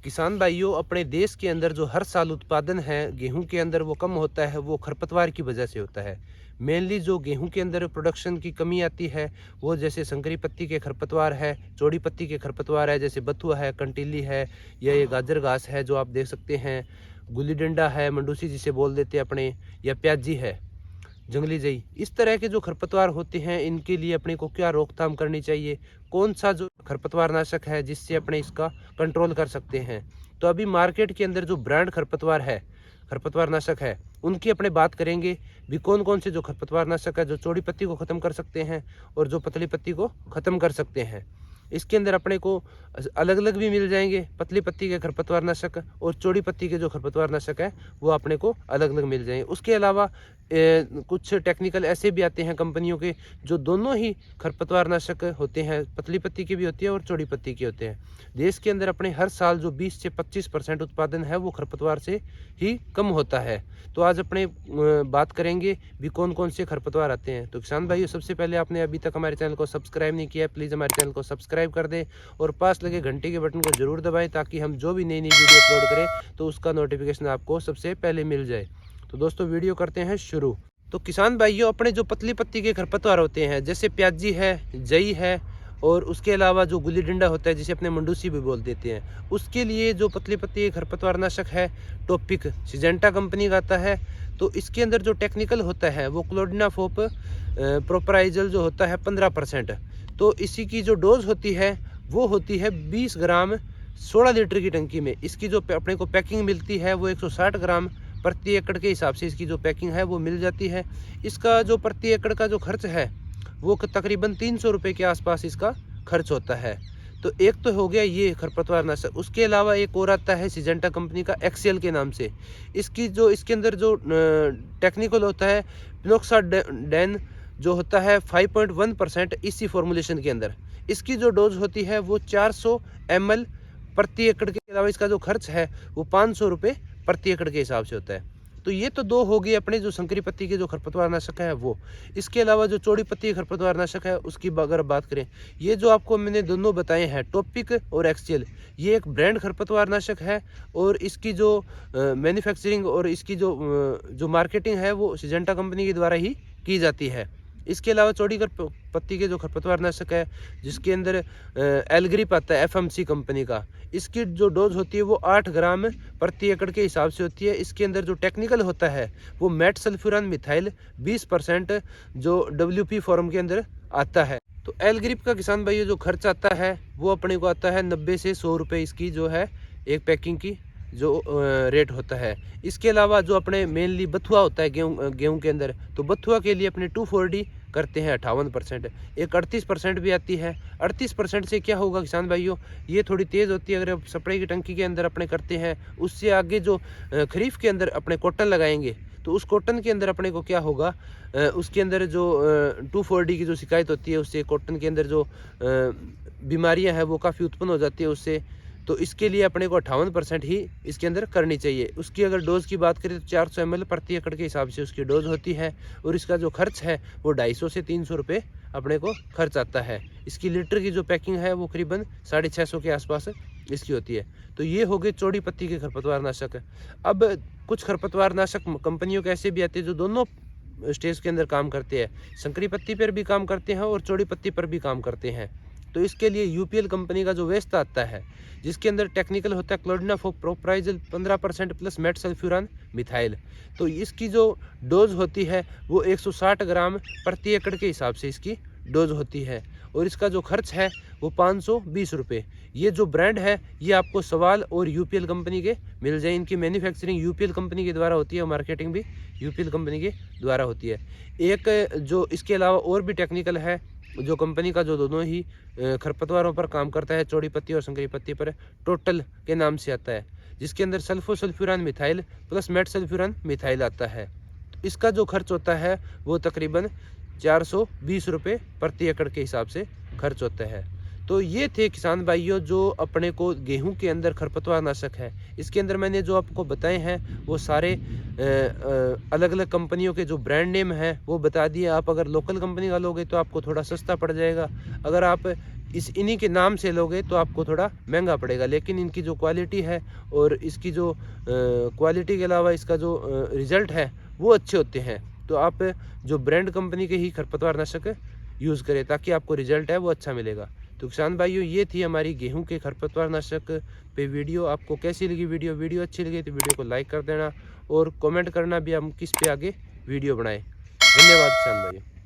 किसान भाइयों, अपने देश के अंदर जो हर साल उत्पादन है गेहूं के अंदर वो कम होता है, वो खरपतवार की वजह से होता है। मेनली जो गेहूं के अंदर प्रोडक्शन की कमी आती है वो जैसे संकरी पत्ती के खरपतवार है, चौड़ी पत्ती के खरपतवार है, जैसे बथुआ है, कंटीली है, या ये गाजर घास है जो आप देख सकते हैं, गुल्ली डंडा है, मंडूसी जिसे बोल देते हैं अपने, या प्याजी है, जंगली जई। इस तरह के जो खरपतवार होते हैं इनके लिए अपने को क्या रोकथाम करनी चाहिए, कौन सा जो खरपतवार नाशक है जिससे अपने इसका कंट्रोल कर सकते हैं। तो अभी मार्केट के अंदर जो ब्रांड खरपतवार है, खरपतवार नाशक है, उनकी अपने बात करेंगे भी कौन कौन से जो खरपतवार नाशक है जो चौड़ी पत्ती को ख़त्म कर सकते हैं और जो पतली पत्ती को ख़त्म कर सकते हैं। इसके अंदर अपने को अलग अलग भी मिल जाएंगे, पतली पत्ती के खरपतवार नाशक और चौड़ी पत्ती के जो खरपतवार नाशक है वो अपने को अलग अलग मिल जाएंगे। उसके अलावा कुछ टेक्निकल ऐसे भी आते हैं कंपनियों के जो दोनों ही खरपतवार नाशक होते हैं, पतली पत्ती के भी होते हैं और चौड़ी पत्ती के होते हैं। देश के अंदर अपने हर साल जो 20 से 25% उत्पादन है वो खरपतवार से ही कम होता है। तो आज अपने बात करेंगे भी कौन कौन से खरपतवार आते हैं। तो किसान भाइयों, सबसे पहले आपने अभी तक हमारे चैनल को सब्सक्राइब नहीं किया है, प्लीज़ हमारे चैनल को सब्सक्राइब कर दें और पास लगे घंटे के बटन को जरूर दबाएं ताकि हम जो भी नई नई वीडियो अपलोड करें तो उसका नोटिफिकेशन आपको सबसे पहले मिल जाए। तो दोस्तों वीडियो करते हैं शुरू। तो किसान भाइयों, अपने जो पतली पत्ती के खरपतवार होते हैं जैसे प्याजी है, जई है और उसके अलावा जो गुल्ली डंडा होता है जिसे अपने मंडूसी भी बोल देते हैं, उसके लिए जो पतली पत्ती के खरपतवार नाशक है टॉपिक सिजेंटा कंपनी का आता है। तो इसके अंदर जो टेक्निकल होता है वो क्लोडिनाफोप प्रोपराइजल जो होता है 15%। तो इसी की जो डोज होती है वो होती है 20 ग्राम 16 लीटर की टंकी में। इसकी जो अपने को पैकिंग मिलती है वो 160 ग्राम प्रति एकड़ के हिसाब से इसकी जो पैकिंग है वो मिल जाती है। इसका जो प्रति एकड़ का जो खर्च है वो तकरीबन 300 रुपये के आसपास इसका खर्च होता है। तो एक तो हो गया ये खरपतवार नाशक। उसके अलावा एक और आता है सिजेंटा कंपनी का एक्सेल के नाम से। इसके अंदर जो टेक्निकल होता है पिनोक्साडेन जो होता है 5.1% इसी फॉर्मुलेशन के अंदर। इसकी जो डोज होती है वो 400 ml प्रति एकड़ के अलावा इसका जो खर्च है वो 500 रुपये प्रति एकड़ के हिसाब से होता है। तो ये तो दो हो गए अपने जो संकरी पत्ती के जो खरपतवार नाशक है वो। इसके अलावा जो चौड़ी पत्ती के खरपतवार नाशक है उसकी अगर बात करें, ये जो आपको मैंने दोनों बताए हैं टॉपिक और एक्सेल, ये एक ब्रांड खरपतवार नाशक है और इसकी जो मैन्युफैक्चरिंग और इसकी जो मार्केटिंग है वो सिजेंटा कंपनी के द्वारा ही की जाती है। इसके अलावा चौड़ी पत्ती के जो खरपतवार नाशक है जिसके अंदर एलग्रिप आता है FMC कंपनी का, इसकी जो डोज होती है वो 8 ग्राम प्रति एकड़ के हिसाब से होती है। इसके अंदर जो टेक्निकल होता है वो मेट सल्फ्यूरान मिथाइल 20% जो WP फॉर्म के अंदर आता है। तो एलग्रिप का किसान भाइयों जो खर्च आता है वो अपने को आता है 90 से 100 रुपये इसकी जो है एक पैकिंग की जो रेट होता है। इसके अलावा जो अपने मेनली बथुआ होता है गेहूं के अंदर, तो बथुआ के लिए अपने 240 करते हैं 58%, एक 38% भी आती है। 38% से क्या होगा किसान भाइयों, ये थोड़ी तेज़ होती है अगर आप स्प्रे की टंकी के अंदर अपने करते हैं। उससे आगे जो खरीफ के अंदर अपने कॉटन लगाएंगे तो उस कॉटन के अंदर अपने को क्या होगा, उसके अंदर जो 240 की जो शिकायत होती है उससे कॉटन के अंदर जो बीमारियां हैं वो काफ़ी उत्पन्न हो जाती है उससे। तो इसके लिए अपने को 58% ही इसके अंदर करनी चाहिए। उसकी अगर डोज़ की बात करें तो 400 ml प्रति एकड़ के हिसाब से उसकी डोज होती है और इसका जो खर्च है वो 250 से 300 रुपये अपने को खर्च आता है। इसकी लीटर की जो पैकिंग है वो करीबन 650 के आसपास इसकी होती है। तो ये हो गए चौड़ी पत्ती के खरपतवार नाशक। अब कुछ खरपतवार नाशक कंपनियों के ऐसे भी आते हैं जो दोनों स्टेज के अंदर काम करते हैं, संकरी पत्ती पर भी काम करते हैं और चौड़ी पत्ती पर भी काम करते हैं। तो इसके लिए UPL कंपनी का जो वेस्ट आता है जिसके अंदर टेक्निकल होता है क्लोडिनाफोप प्रोपराइजल 15% प्लस मेट सल्फ्यूरान मिथाइल। तो इसकी जो डोज होती है वो 160 ग्राम प्रति एकड़ के हिसाब से इसकी डोज होती है और इसका जो खर्च है वो 520 रुपये। ये जो ब्रांड है ये आपको सवाल और UPL कंपनी के मिल जाए। इनकी मैन्युफैक्चरिंग UPL कंपनी के द्वारा होती है और मार्केटिंग भी UPL कंपनी के द्वारा होती है। एक जो इसके अलावा और भी टेक्निकल है जो कंपनी का जो दोनों ही खरपतवारों पर काम करता है, चौड़ी पत्ती और संकरी पत्ती पर, टोटल के नाम से आता है जिसके अंदर sulfosulfuron methyl plus metsulfuron methyl आता है। तो इसका जो खर्च होता है वो तकरीबन 420 रुपये प्रति एकड़ के हिसाब से खर्च होता है। तो ये थे किसान भाइयों जो अपने को गेहूं के अंदर खरपतवार नाशक है। इसके अंदर मैंने जो आपको बताए हैं वो सारे अलग अलग कंपनियों के जो ब्रांड नेम हैं वो बता दिए। आप अगर लोकल कंपनी का लोगे तो आपको थोड़ा सस्ता पड़ जाएगा। अगर आप इन्हीं के नाम से लोगे तो आपको थोड़ा महंगा पड़ेगा, लेकिन इनकी जो क्वालिटी है और इसकी जो क्वालिटी के अलावा इसका जो रिज़ल्ट है वो अच्छे होते हैं। तो आप जो ब्रांड कंपनी के ही खरपतवार नाशक यूज़ करें ताकि आपको रिज़ल्ट है वो अच्छा मिलेगा। तो किसान भाइयों, ये थी हमारी गेहूं के खरपतवार नाशक पे वीडियो। आपको कैसी लगी वीडियो अच्छी लगी तो वीडियो को लाइक कर देना और कमेंट करना भी हम किस पे आगे वीडियो बनाएं। धन्यवाद किसान भाइयों।